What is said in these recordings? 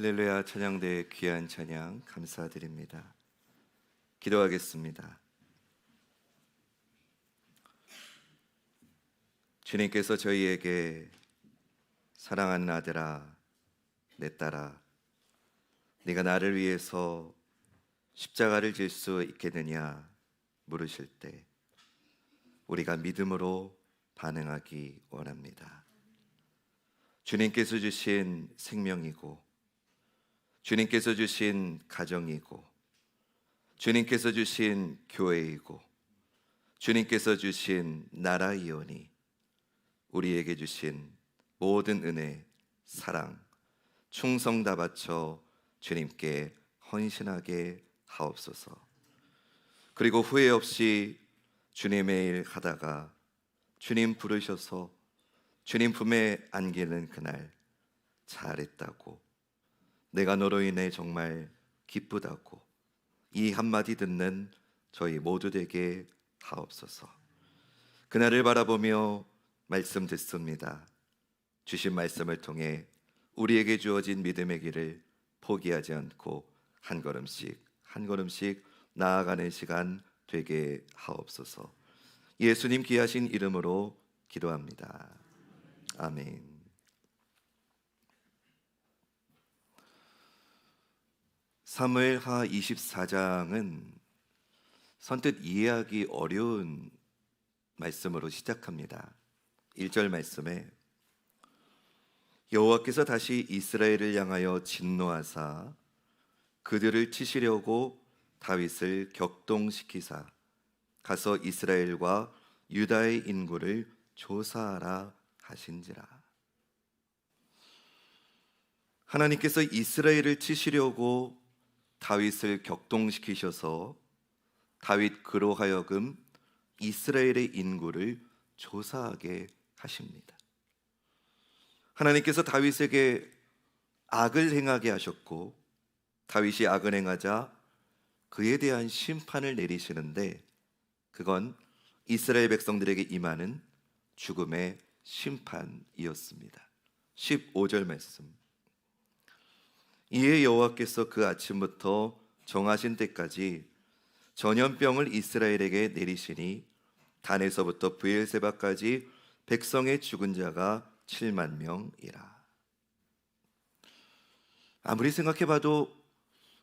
할렐루야. 찬양대의 귀한 찬양 감사드립니다. 기도하겠습니다. 주님께서 저희에게 사랑하는 아들아, 내 딸아, 네가 나를 위해서 십자가를 질 수 있겠느냐 물으실 때 우리가 믿음으로 반응하기 원합니다. 주님께서 주신 생명이고, 주님께서 주신 가정이고, 주님께서 주신 교회이고, 주님께서 주신 나라이오니 우리에게 주신 모든 은혜, 사랑, 충성 다 바쳐 주님께 헌신하게 하옵소서. 그리고 후회 없이 주님의 일 하다가 주님 부르셔서 주님 품에 안기는 그날 잘했다고, 내가 너로 인해 정말 기쁘다고 이 한마디 듣는 저희 모두 되게 하옵소서. 그날을 바라보며 말씀 듣습니다. 주신 말씀을 통해 우리에게 주어진 믿음의 길을 포기하지 않고 한 걸음씩 한 걸음씩 나아가는 시간 되게 하옵소서. 예수님 귀하신 이름으로 기도합니다. 아멘. 사무엘하 24장은 선뜻 이해하기 어려운 말씀으로 시작합니다. 1절 말씀에 여호와께서 다시 이스라엘을 향하여 진노하사 그들을 치시려고 다윗을 격동시키사 가서 이스라엘과 유다의 인구를 조사하라 하신지라. 하나님께서 이스라엘을 치시려고 다윗을 격동시키셔서 다윗 그로 하여금 이스라엘의 인구를 조사하게 하십니다. 하나님께서 다윗에게 악을 행하게 하셨고 다윗이 악을 행하자 그에 대한 심판을 내리시는데 그건 이스라엘 백성들에게 임하는 죽음의 심판이었습니다. 15절 말씀, 이에 여호와께서 그 아침부터 정하신 때까지 전염병을 이스라엘에게 내리시니 단에서부터 브엘세바까지 백성의 죽은 자가 7만 명이라. 아무리 생각해봐도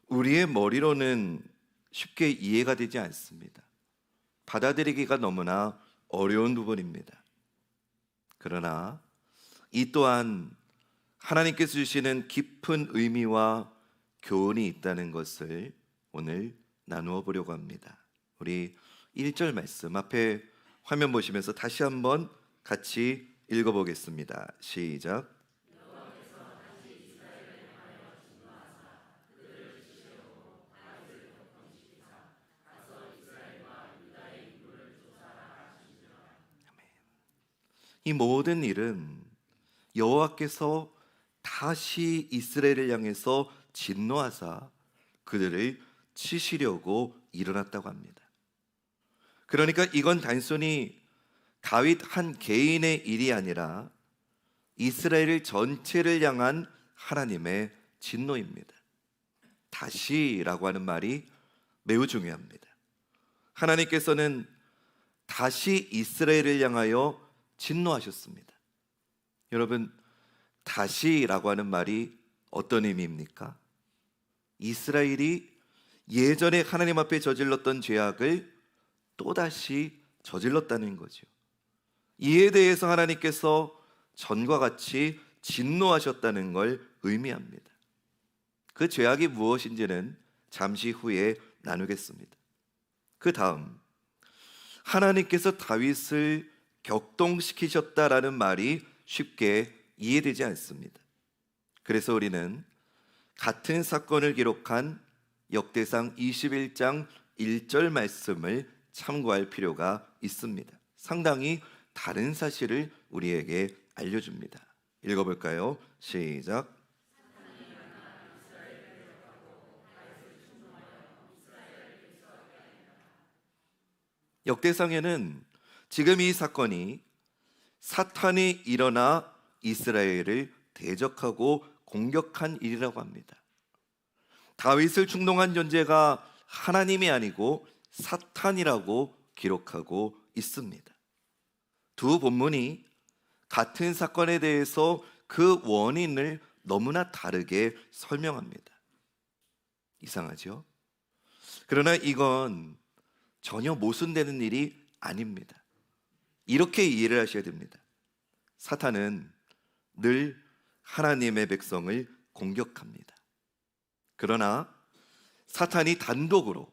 우리의 머리로는 쉽게 이해가 되지 않습니다. 받아들이기가 너무나 어려운 부분입니다. 그러나 이 또한 하나님께서 주시는 깊은 의미와 교훈이 있다는 것을 오늘 나누어 보려고 합니다. 우리 1절 말씀 앞에 화면 보시면서 다시 한번 같이 읽어보겠습니다. 시작. 이 모든 일은 여호와께서 다시 이스라엘을 향해서 진노하사 그들을 치시려고 일어났다고 합니다. 그러니까 이건 단순히 다윗 한 개인의 일이 아니라 이스라엘 전체를 향한 하나님의 진노입니다. 다시라고 하는 말이 매우 중요합니다. 하나님께서는 다시 이스라엘을 향하여 진노하셨습니다. 여러분, 다시라고 하는 말이 어떤 의미입니까? 이스라엘이 예전에 하나님 앞에 저질렀던 죄악을 또다시 저질렀다는 거죠. 이에 대해서 하나님께서 전과 같이 진노하셨다는 걸 의미합니다. 그 죄악이 무엇인지는 잠시 후에 나누겠습니다. 그 다음, 하나님께서 다윗을 격동시키셨다라는 말이 쉽게 이해되지 않습니다. 그래서 우리는 같은 사건을 기록한 역대상 21장 1절 말씀을 참고할 필요가 있습니다. 상당히 다른 사실을 우리에게 알려줍니다. 읽어볼까요? 시작. 역대상에는 지금 이 사건이 사탄이 일어나 이스라엘을 대적하고 공격한 일이라고 합니다. 다윗을 충동한 존재가 하나님이 아니고 사탄이라고 기록하고 있습니다. 두 본문이 같은 사건에 대해서 그 원인을 너무나 다르게 설명합니다. 이상하죠? 그러나 이건 전혀 모순되는 일이 아닙니다. 이렇게 이해를 하셔야 됩니다. 사탄은 늘 하나님의 백성을 공격합니다. 그러나 사탄이 단독으로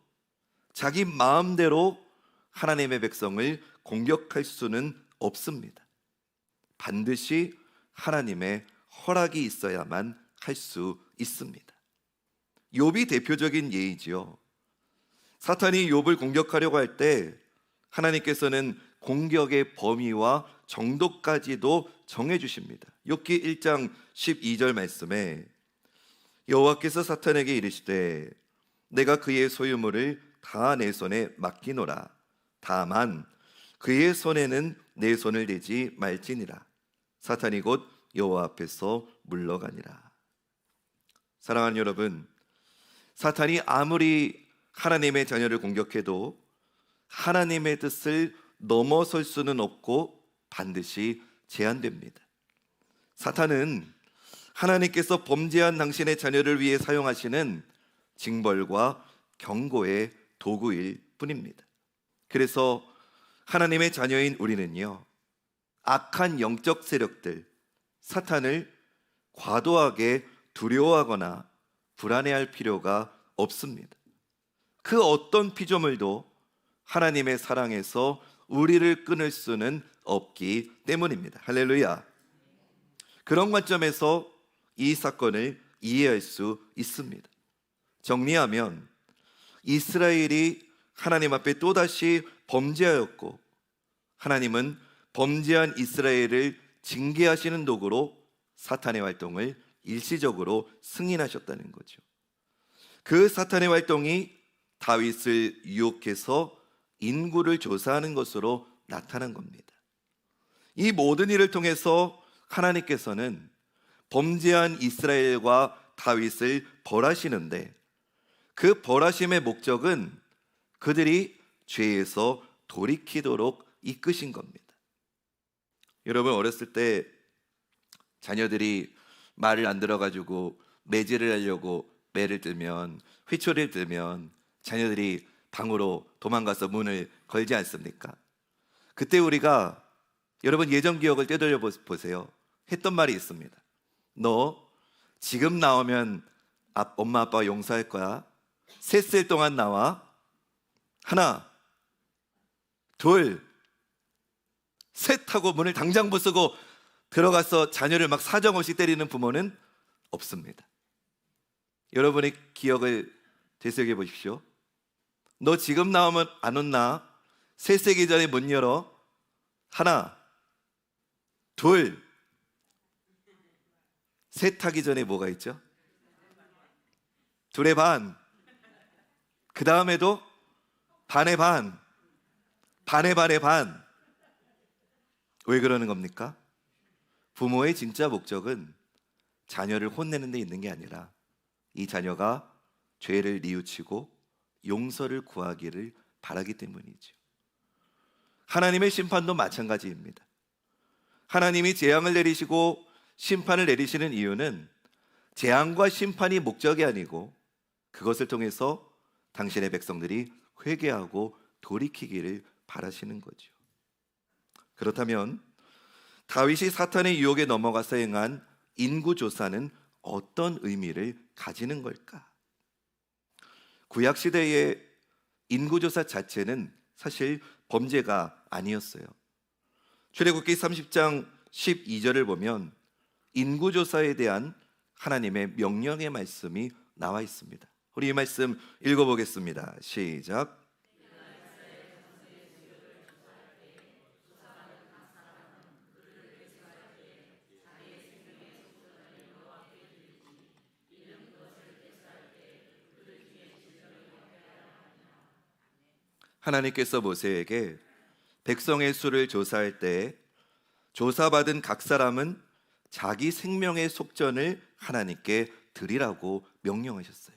자기 마음대로 하나님의 백성을 공격할 수는 없습니다. 반드시 하나님의 허락이 있어야만 할 수 있습니다. 욥이 대표적인 예이지요. 사탄이 욥을 공격하려고 할 때 하나님께서는 공격의 범위와 정도까지도 정해 주십니다. 욥기 1장 12절 말씀에 여호와께서 사탄에게 이르시되 내가 그의 소유물을 다 내 손에 맡기노라. 다만 그의 손에는 내 손을 대지 말지니라. 사탄이 곧 여호와 앞에서 물러가니라. 사랑하는 여러분, 사탄이 아무리 하나님의 자녀를 공격해도 하나님의 뜻을 넘어설 수는 없고 반드시 제한됩니다. 사탄은 하나님께서 범죄한 당신의 자녀를 위해 사용하시는 징벌과 경고의 도구일 뿐입니다. 그래서 하나님의 자녀인 우리는요, 악한 영적 세력들, 사탄을 과도하게 두려워하거나 불안해할 필요가 없습니다. 그 어떤 피조물도 하나님의 사랑에서 우리를 끊을 수는 없기 때문입니다. 할렐루야. 그런 관점에서 이 사건을 이해할 수 있습니다. 정리하면 이스라엘이 하나님 앞에 또다시 범죄하였고 하나님은 범죄한 이스라엘을 징계하시는 도구로 사탄의 활동을 일시적으로 승인하셨다는 거죠. 그 사탄의 활동이 다윗을 유혹해서 인구를 조사하는 것으로 나타난 겁니다. 이 모든 일을 통해서 하나님께서는 범죄한 이스라엘과 다윗을 벌하시는데 그 벌하심의 목적은 그들이 죄에서 돌이키도록 이끄신 겁니다. 여러분, 어렸을 때 자녀들이 말을 안 들어가지고 매질을 하려고 매를 들면, 휘초리를 들면 자녀들이 방으로 도망가서 문을 걸지 않습니까? 그때 우리가, 여러분 예전 기억을 되돌려 보세요. 했던 말이 있습니다. 너 지금 나오면 엄마 아빠가 용서할 거야. 셋을 동안 나와. 하나, 둘, 셋 하고 문을 당장 부수고 들어가서 자녀를 막 사정없이 때리는 부모는 없습니다. 여러분의 기억을 되새겨 보십시오. 너 지금 나오면 안 온나? 셋 세기 전에 문 열어. 하나, 둘, 셋 하기 전에 뭐가 있죠? 둘의 반. 그 다음에도 반의 반, 반의 반의 반. 왜 그러는 겁니까? 부모의 진짜 목적은 자녀를 혼내는 데 있는 게 아니라 이 자녀가 죄를 뉘우치고 용서를 구하기를 바라기 때문이죠. 하나님의 심판도 마찬가지입니다. 하나님이 재앙을 내리시고 심판을 내리시는 이유는 재앙과 심판이 목적이 아니고 그것을 통해서 당신의 백성들이 회개하고 돌이키기를 바라시는 거죠. 그렇다면 다윗이 사탄의 유혹에 넘어가서 행한 인구조사는 어떤 의미를 가지는 걸까? 구약시대의 인구조사 자체는 사실 범죄가 아니었어요. 출애굽기 30장 12절을 보면 인구조사에 대한 하나님의 명령의 말씀이 나와 있습니다. 우리 이 말씀 읽어보겠습니다. 시작. 하나님께서 모세에게 백성의 수를 조사할 때 조사받은 각 사람은 자기 생명의 속전을 하나님께 드리라고 명령하셨어요.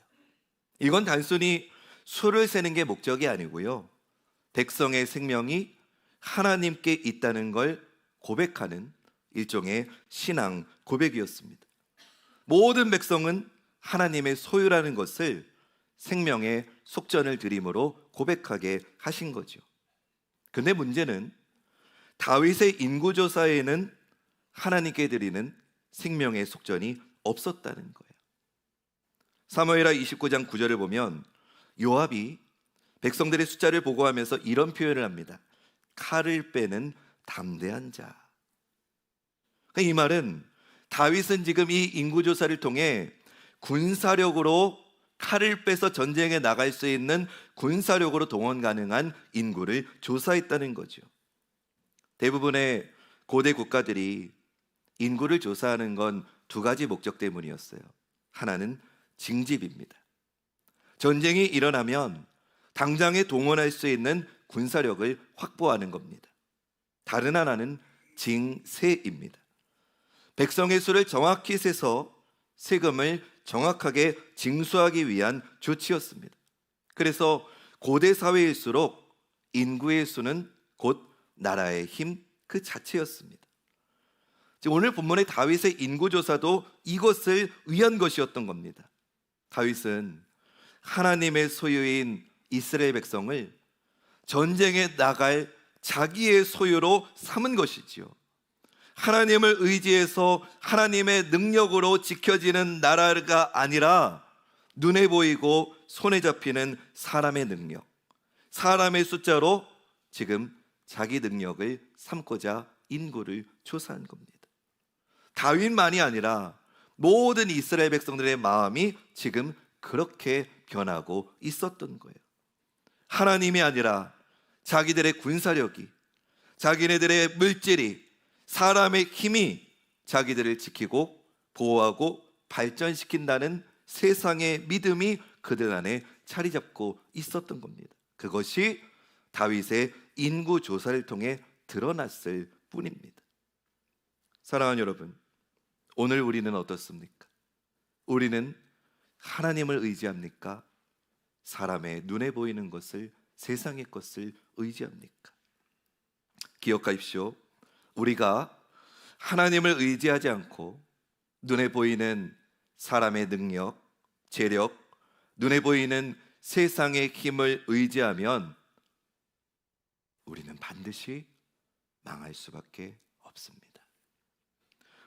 이건 단순히 수를 세는 게 목적이 아니고요, 백성의 생명이 하나님께 있다는 걸 고백하는 일종의 신앙 고백이었습니다. 모든 백성은 하나님의 소유라는 것을 생명의 속전을 드림으로 고백하게 하신 거죠. 근데 문제는 다윗의 인구조사에는 하나님께 드리는 생명의 속전이 없었다는 거예요. 사무엘하 29장 9절을 보면 요압이 백성들의 숫자를 보고하면서 이런 표현을 합니다. 칼을 빼는 담대한 자. 이 말은 다윗은 지금 이 인구조사를 통해 군사력으로 칼을 빼서 전쟁에 나갈 수 있는 군사력으로 동원 가능한 인구를 조사했다는 거죠. 대부분의 고대 국가들이 인구를 조사하는 건 두 가지 목적 때문이었어요. 하나는 징집입니다. 전쟁이 일어나면 당장에 동원할 수 있는 군사력을 확보하는 겁니다. 다른 하나는 징세입니다. 백성의 수를 정확히 세서 세금을 정확하게 징수하기 위한 조치였습니다. 그래서 고대 사회일수록 인구의 수는 곧 나라의 힘 그 자체였습니다. 오늘 본문의 다윗의 인구조사도 이것을 위한 것이었던 겁니다. 다윗은 하나님의 소유인 이스라엘 백성을 전쟁에 나갈 자기의 소유로 삼은 것이지요. 하나님을 의지해서 하나님의 능력으로 지켜지는 나라가 아니라 눈에 보이고 손에 잡히는 사람의 능력, 사람의 숫자로 지금 자기 능력을 삼고자 인구를 조사한 겁니다. 다윗만이 아니라 모든 이스라엘 백성들의 마음이 지금 그렇게 변하고 있었던 거예요. 하나님이 아니라 자기들의 군사력이, 자기네들의 물질이, 사람의 힘이 자기들을 지키고 보호하고 발전시킨다는 세상의 믿음이 그들 안에 자리 잡고 있었던 겁니다. 그것이 다윗의 인구 조사를 통해 드러났을 뿐입니다. 사랑하는 여러분, 오늘 우리는 어떻습니까? 우리는 하나님을 의지합니까? 사람의 눈에 보이는 것을, 세상의 것을 의지합니까? 기억하십시오. 우리가 하나님을 의지하지 않고 눈에 보이는 사람의 능력, 재력, 눈에 보이는 세상의 힘을 의지하면 우리는 반드시 망할 수밖에 없습니다.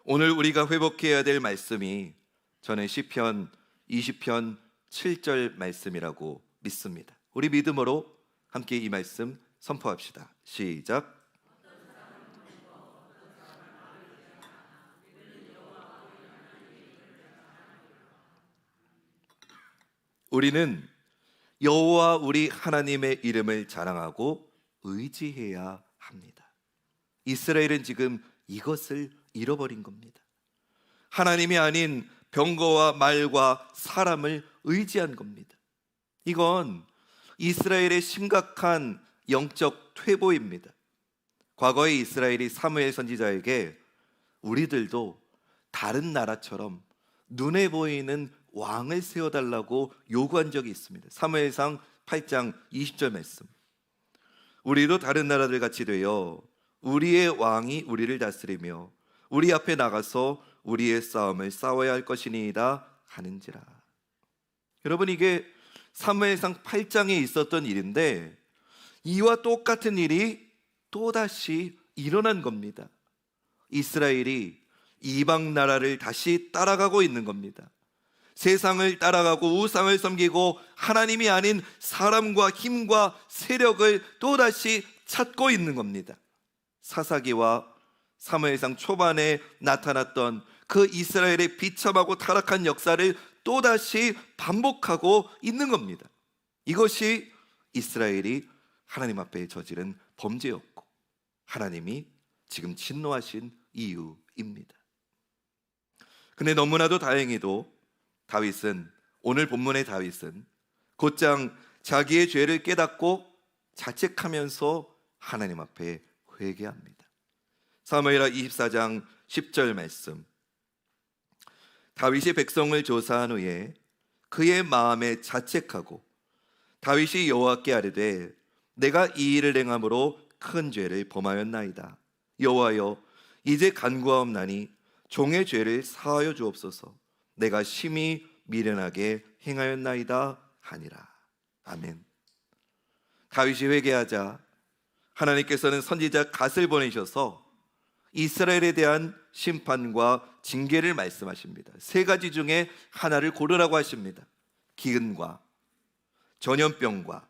오늘 우리가 회복해야 될 말씀이 저는 시편 20편 7절 말씀이라고 믿습니다. 우리 믿음으로 함께 이 말씀 선포합시다. 시작. 우리는 여호와 우리 하나님의 이름을 자랑하고 의지해야 합니다. 이스라엘은 지금 이것을 잃어버린 겁니다. 하나님이 아닌 병거와 말과 사람을 의지한 겁니다. 이건 이스라엘의 심각한 영적 퇴보입니다. 과거의 이스라엘이 사무엘 선지자에게 우리들도 다른 나라처럼 눈에 보이는 왕을 세워달라고 요구한 적이 있습니다. 사무엘상 8장 20절 말씀. 우리도 다른 나라들 같이 되어 우리의 왕이 우리를 다스리며 우리 앞에 나가서 우리의 싸움을 싸워야 할 것이니이다 하는지라. 여러분, 이게 사무엘상 8장에 있었던 일인데 이와 똑같은 일이 또다시 일어난 겁니다. 이스라엘이 이방 나라를 다시 따라가고 있는 겁니다. 세상을 따라가고 우상을 섬기고 하나님이 아닌 사람과 힘과 세력을 또다시 찾고 있는 겁니다. 사사기와 사무엘상 초반에 나타났던 그 이스라엘의 비참하고 타락한 역사를 또다시 반복하고 있는 겁니다. 이것이 이스라엘이 하나님 앞에 저지른 범죄였고 하나님이 지금 진노하신 이유입니다. 근데 너무나도 다행히도 다윗은, 오늘 본문의 다윗은 곧장 자기의 죄를 깨닫고 자책하면서 하나님 앞에 회개합니다. 사무엘하 24장 10절 말씀 다윗이 백성을 조사한 후에 그의 마음에 자책하고 다윗이 여호와께 아뢰되 내가 이 일을 행함으로 큰 죄를 범하였나이다. 여호와여, 이제 간구하옵나니 종의 죄를 사하여 주옵소서. 내가 심히 미련하게 행하였나이다 하니라. 아멘. 다윗이 회개하자 하나님께서는 선지자 갓을 보내셔서 이스라엘에 대한 심판과 징계를 말씀하십니다. 세 가지 중에 하나를 고르라고 하십니다. 기근과 전염병과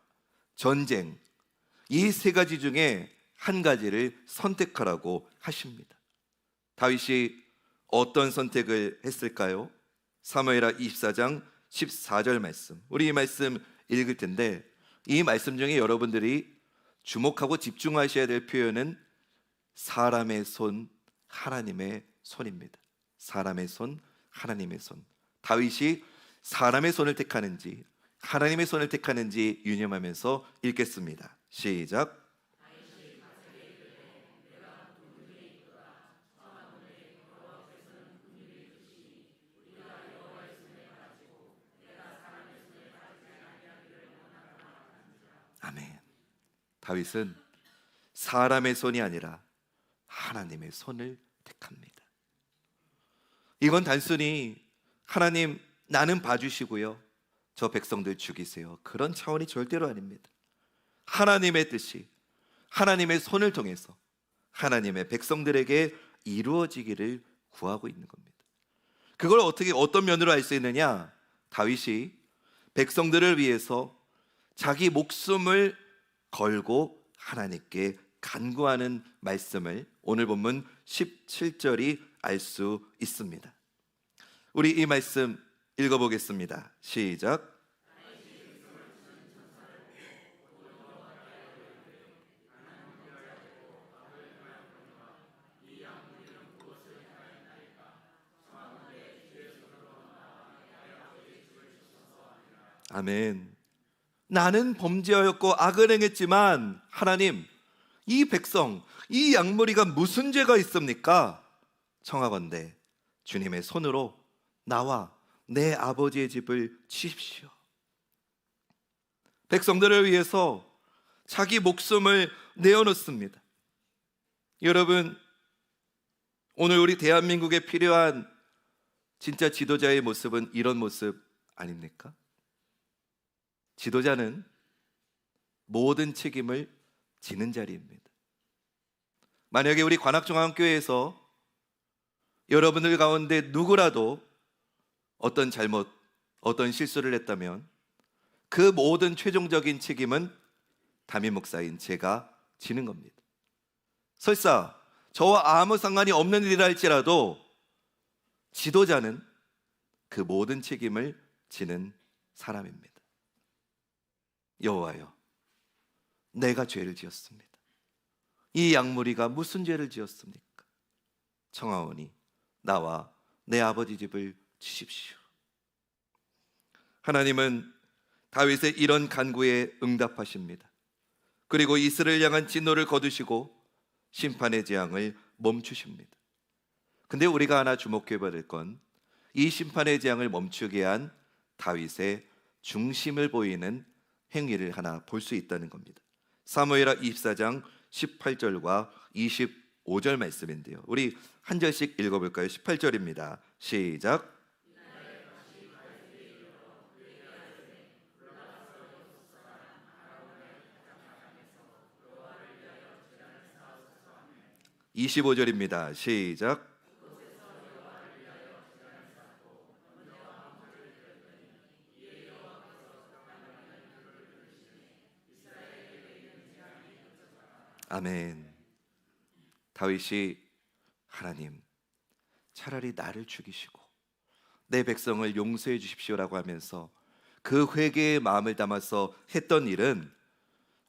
전쟁, 이 세 가지 중에 한 가지를 선택하라고 하십니다. 다윗이 어떤 선택을 했을까요? 사무엘하 24장 14절 말씀, 우리 이 말씀 읽을 텐데, 이 말씀 중에 여러분들이 주목하고 집중하셔야 될 표현은 사람의 손, 하나님의 손입니다. 사람의 손, 하나님의 손. 다윗이 사람의 손을 택하는지 하나님의 손을 택하는지 유념하면서 읽겠습니다. 시작. 아멘. 다윗은 사람의 손이 아니라 하나님의 손을 택합니다. 이건 단순히 하나님 나는 봐주시고요, 저 백성들 죽이세요, 그런 차원이 절대로 아닙니다. 하나님의 뜻이 하나님의 손을 통해서 하나님의 백성들에게 이루어지기를 구하고 있는 겁니다. 그걸 어떤 면으로 알 수 있느냐? 다윗이 백성들을 위해서 자기 목숨을 걸고 하나님께 간구하는 말씀을 오늘 본문 17절이 알 수 있습니다. 우리 이 말씀 읽어보겠습니다. 시작. 아멘. 나는 범죄하였고 악을 행했지만 하나님, 이 백성, 이 양무리가 무슨 죄가 있습니까? 청하건대 주님의 손으로 나와 내 아버지의 집을 치십시오. 백성들을 위해서 자기 목숨을 내어놓습니다. 여러분, 오늘 우리 대한민국에 필요한 진짜 지도자의 모습은 이런 모습 아닙니까? 지도자는 모든 책임을 지는 자리입니다. 만약에 우리 관악중앙교회에서 여러분들 가운데 누구라도 어떤 잘못, 어떤 실수를 했다면 그 모든 최종적인 책임은 담임 목사인 제가 지는 겁니다. 설사 저와 아무 상관이 없는 일이라 할지라도 지도자는 그 모든 책임을 지는 사람입니다. 여호와여, 내가 죄를 지었습니다. 이 양무리가 무슨 죄를 지었습니까? 청하오니 나와 내 아버지 집을 치십시오. 하나님은 다윗의 이런 간구에 응답하십니다. 그리고 이스라엘 향한 진노를 거두시고 심판의 재앙을 멈추십니다. 근데 우리가 하나 주목해 봐야 될 건 이 심판의 재앙을 멈추게 한 다윗의 중심을 보이는 행위를 하나 볼 수 있다는 겁니다. 사무엘하 24장 18절과 25절 말씀인데요, 우리 한 절씩 읽어볼까요? 18절입니다. 시작. (25절입니다) 시작. 아멘. 다윗이 하나님, 차라리 나를 죽이시고 내 백성을 용서해 주십시오라고 하면서 그 회개의 마음을 담아서 했던 일은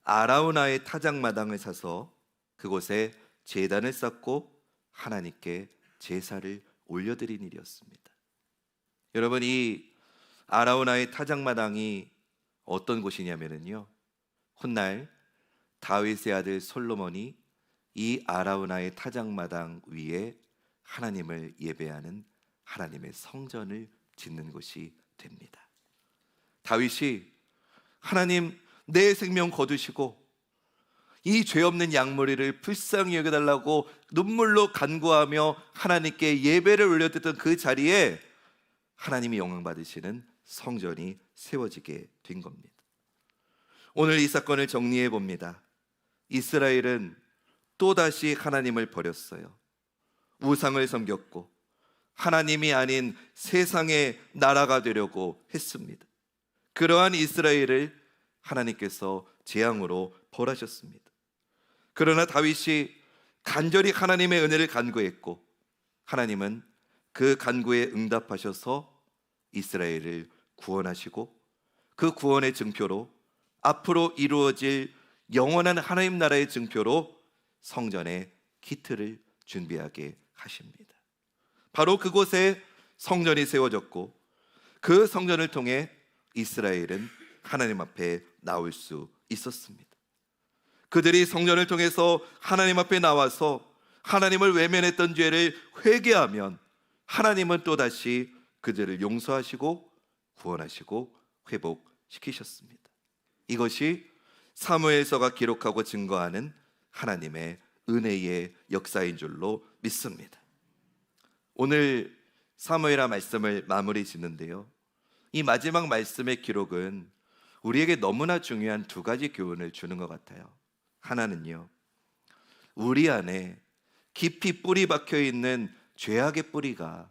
아라우나의 타작마당을 사서 그곳에 제단을 쌓고 하나님께 제사를 올려드린 일이었습니다. 여러분, 이 아라우나의 타작마당이 어떤 곳이냐면요, 훗날 다윗의 아들 솔로몬이 이 아라우나의 타작마당 위에 하나님을 예배하는 하나님의 성전을 짓는 것이 됩니다. 다윗이 하나님 내 생명 거두시고 이 죄 없는 양머리를 불쌍히 여겨달라고 눈물로 간구하며 하나님께 예배를 올려드렸던 그 자리에 하나님이 영광 받으시는 성전이 세워지게 된 겁니다. 오늘 이 사건을 정리해 봅니다. 이스라엘은 또다시 하나님을 버렸어요. 우상을 섬겼고 하나님이 아닌 세상의 나라가 되려고 했습니다. 그러한 이스라엘을 하나님께서 재앙으로 벌하셨습니다. 그러나 다윗이 간절히 하나님의 은혜를 간구했고 하나님은 그 간구에 응답하셔서 이스라엘을 구원하시고 그 구원의 증표로 앞으로 이루어질 영원한 하나님 나라의 증표로 성전의 기틀을 준비하게 하십니다. 바로 그곳에 성전이 세워졌고 그 성전을 통해 이스라엘은 하나님 앞에 나올 수 있었습니다. 그들이 성전을 통해서 하나님 앞에 나와서 하나님을 외면했던 죄를 회개하면 하나님은 또다시 그들을 용서하시고 구원하시고 회복시키셨습니다. 이것이 사무엘서가 기록하고 증거하는 하나님의 은혜의 역사인 줄로 믿습니다. 오늘 사무엘하 말씀을 마무리 짓는데요, 이 마지막 말씀의 기록은 우리에게 너무나 중요한 두 가지 교훈을 주는 것 같아요. 하나는요, 우리 안에 깊이 뿌리 박혀 있는 죄악의 뿌리가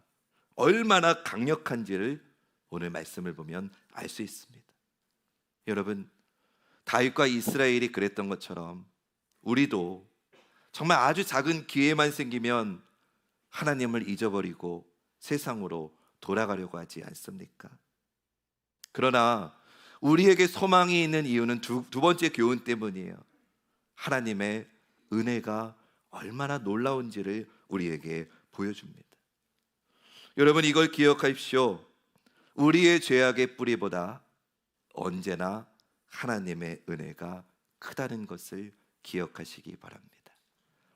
얼마나 강력한지를 오늘 말씀을 보면 알 수 있습니다. 여러분, 다윗과 이스라엘이 그랬던 것처럼 우리도 정말 아주 작은 기회만 생기면 하나님을 잊어버리고 세상으로 돌아가려고 하지 않습니까? 그러나 우리에게 소망이 있는 이유는 두 번째 교훈 때문이에요. 하나님의 은혜가 얼마나 놀라운지를 우리에게 보여줍니다. 여러분, 이걸 기억하십시오. 우리의 죄악의 뿌리보다 언제나 하나님의 은혜가 크다는 것을 기억하시기 바랍니다.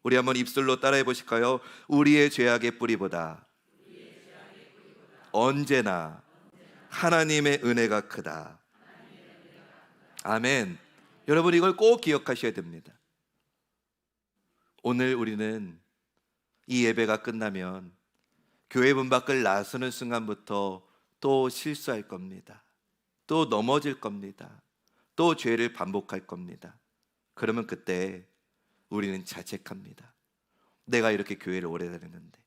우리 한번 입술로 따라해 보실까요? 우리의 죄악의 뿌리보다 언제나 하나님의 은혜가 크다. 아멘. 여러분, 이걸 꼭 기억하셔야 됩니다. 오늘 우리는 이 예배가 끝나면 교회 문 밖을 나서는 순간부터 또 실수할 겁니다. 또 넘어질 겁니다. 또 죄를 반복할 겁니다. 그러면 그때 우리는 자책합니다. 내가 이렇게 교회를 오래 다녔는데,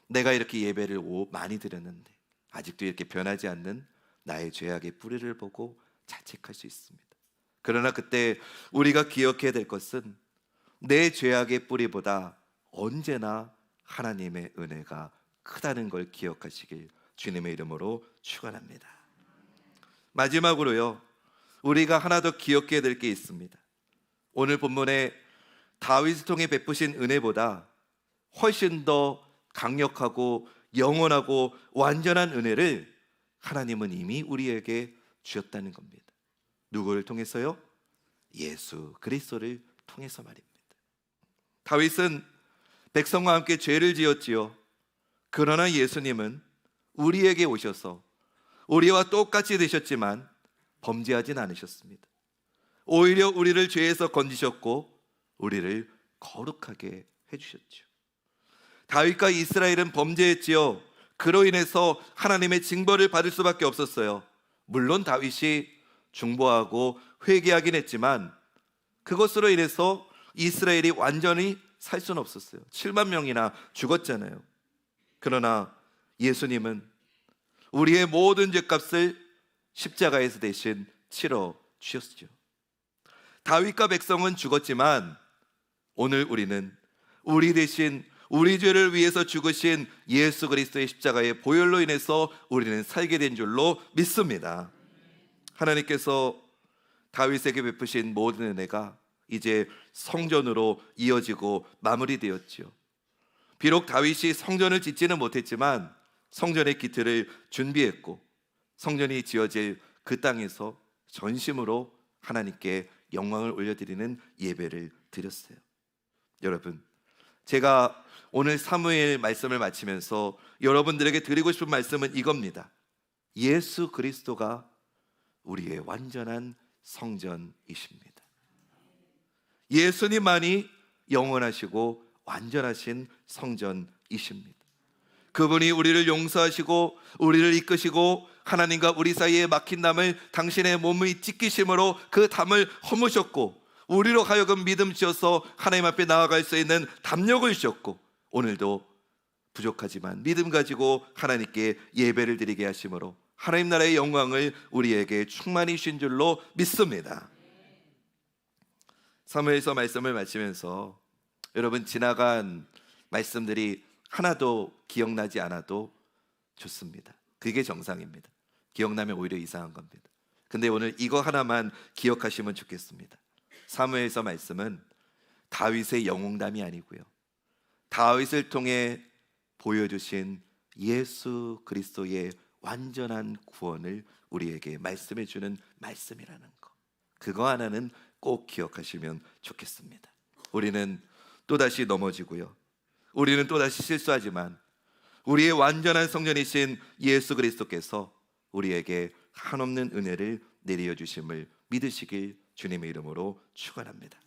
내가 이렇게 예배를 많이 드렸는데 아직도 이렇게 변하지 않는 나의 죄악의 뿌리를 보고 자책할 수 있습니다. 그러나 그때 우리가 기억해야 될 것은 내 죄악의 뿌리보다 언제나 하나님의 은혜가 크다는 걸 기억하시길 주님의 이름으로 축원합니다. 마지막으로요, 우리가 하나 더 기억해야 될 게 있습니다. 오늘 본문에 다윗을 통해 베푸신 은혜보다 훨씬 더 강력하고 영원하고 완전한 은혜를 하나님은 이미 우리에게 주셨다는 겁니다. 누구를 통해서요? 예수 그리스도를 통해서 말입니다. 다윗은 백성과 함께 죄를 지었지요. 그러나 예수님은 우리에게 오셔서 우리와 똑같이 되셨지만 범죄하진 않으셨습니다. 오히려 우리를 죄에서 건지셨고 우리를 거룩하게 해주셨죠. 다윗과 이스라엘은 범죄했지요. 그로 인해서 하나님의 징벌을 받을 수밖에 없었어요. 물론 다윗이 중보하고 회개하긴 했지만 그것으로 인해서 이스라엘이 완전히 살 수는 없었어요. 7만 명이나 죽었잖아요. 그러나 예수님은 우리의 모든 죄값을 십자가에서 대신 치러 주셨죠. 다윗과 백성은 죽었지만 오늘 우리는 우리 대신 우리 죄를 위해서 죽으신 예수 그리스도의 십자가의 보혈로 인해서 우리는 살게 된 줄로 믿습니다. 하나님께서 다윗에게 베푸신 모든 은혜가 이제 성전으로 이어지고 마무리되었지요. 비록 다윗이 성전을 짓지는 못했지만 성전의 기틀을 준비했고 성전이 지어질 그 땅에서 전심으로 하나님께 영광을 올려드리는 예배를 드렸어요. 여러분, 제가 오늘 사무엘 말씀을 마치면서 여러분들에게 드리고 싶은 말씀은 이겁니다. 예수 그리스도가 우리의 완전한 성전이십니다. 예수님만이 영원하시고 완전하신 성전이십니다. 그분이 우리를 용서하시고 우리를 이끄시고 하나님과 우리 사이에 막힌 담을 당신의 몸의 찢기심으로 그 담을 허무셨고, 우리로 하여금 믿음 지어서 하나님 앞에 나아갈 수 있는 담력을 주셨고, 오늘도 부족하지만 믿음 가지고 하나님께 예배를 드리게 하심으로 하나님 나라의 영광을 우리에게 충만히 주신 줄로 믿습니다. 사무엘서 말씀을 마치면서 여러분, 지나간 말씀들이 하나도 기억나지 않아도 좋습니다. 그게 정상입니다. 기억나면 오히려 이상한 겁니다. 근데 오늘 이거 하나만 기억하시면 좋겠습니다. 사무엘서 말씀은 다윗의 영웅담이 아니고요, 다윗을 통해 보여주신 예수 그리스도의 완전한 구원을 우리에게 말씀해 주는 말씀이라는 거, 그거 하나는 꼭 기억하시면 좋겠습니다. 우리는 또다시 넘어지고요, 우리는 또다시 실수하지만 우리의 완전한 성전이신 예수 그리스도께서 우리에게 한없는 은혜를 내려 주심을 믿으시길 주님의 이름으로 축원합니다.